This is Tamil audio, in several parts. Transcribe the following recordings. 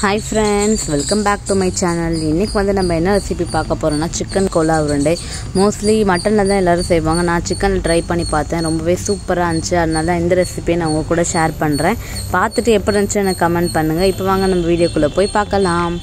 Hi friends, welcome back to my channel. இன்னைக்கு வந்து நம்ம என்ன ரெசிபி பார்க்க போறோம்னா சிக்கன் கோலா உருண்டை. மோஸ்ட்லி மட்டன்ல தான் எல்லாரும் செய்வாங்க. நான் சிக்கன்ல ட்ரை பண்ணி பார்த்தேன். ரொம்பவே சூப்பரா இருந்துச்சு. அதனால இந்த ரெசிபியை நான் உங்க கூட ஷேர் பண்றேன். பார்த்துட்டு எப்படி இருந்துச்சு எனக்கு கமெண்ட் பண்ணுங்க. இப்போ வாங்க நம்ம வீடியோக்குள்ள போய் பார்க்கலாம்.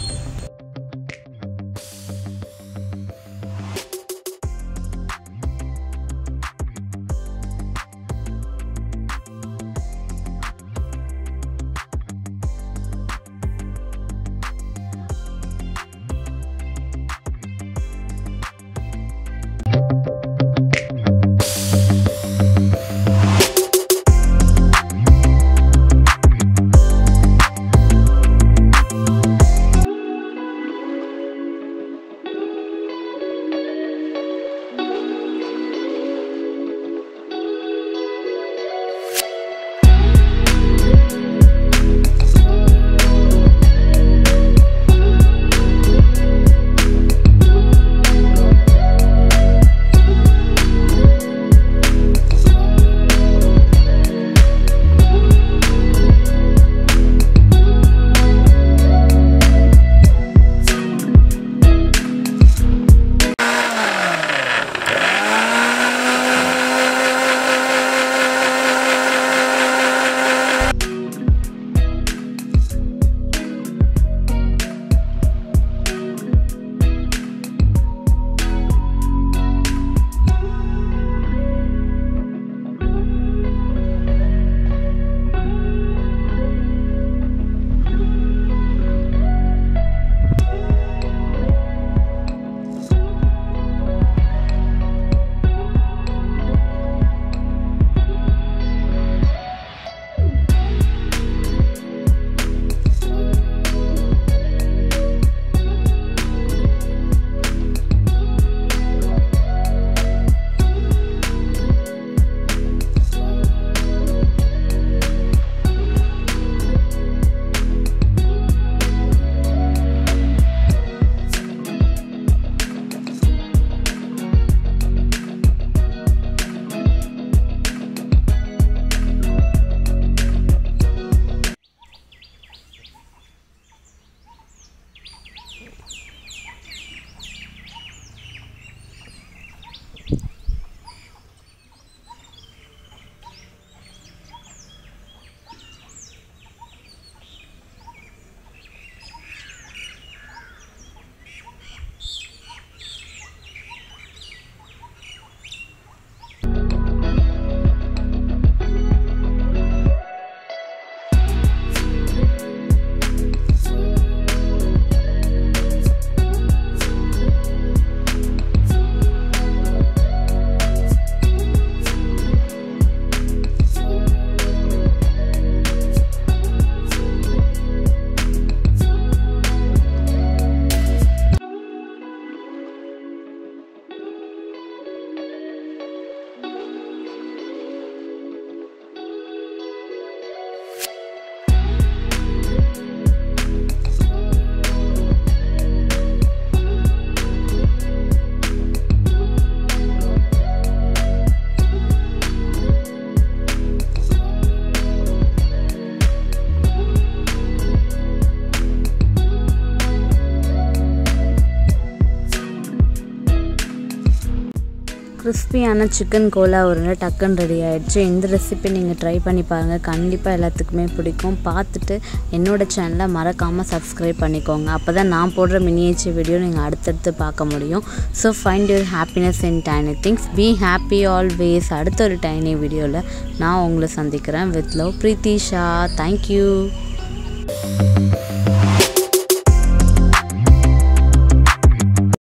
கிறிஸ்பியான சிக்கன் கோலா உருண்டை டக்குன்னு ரெடி ஆகிடுச்சு. இந்த ரெசிபி நீங்கள் ட்ரை பண்ணி பாருங்கள். கண்டிப்பாக எல்லாத்துக்குமே பிடிக்கும். பார்த்துட்டு என்னோடய சேனலை மறக்காமல் சப்ஸ்கிரைப் பண்ணிக்கோங்க. அப்போ தான் நான் போடுற மினியேச்சர் வீடியோ நீங்கள் அடுத்தடுத்து பார்க்க முடியும். So find your happiness in tiny things. Be happy always. அடுத்த ஒரு டைனி வீடியோவில் நான் உங்களை சந்திக்கிறேன். With love, Preethisha. தேங்க்யூ.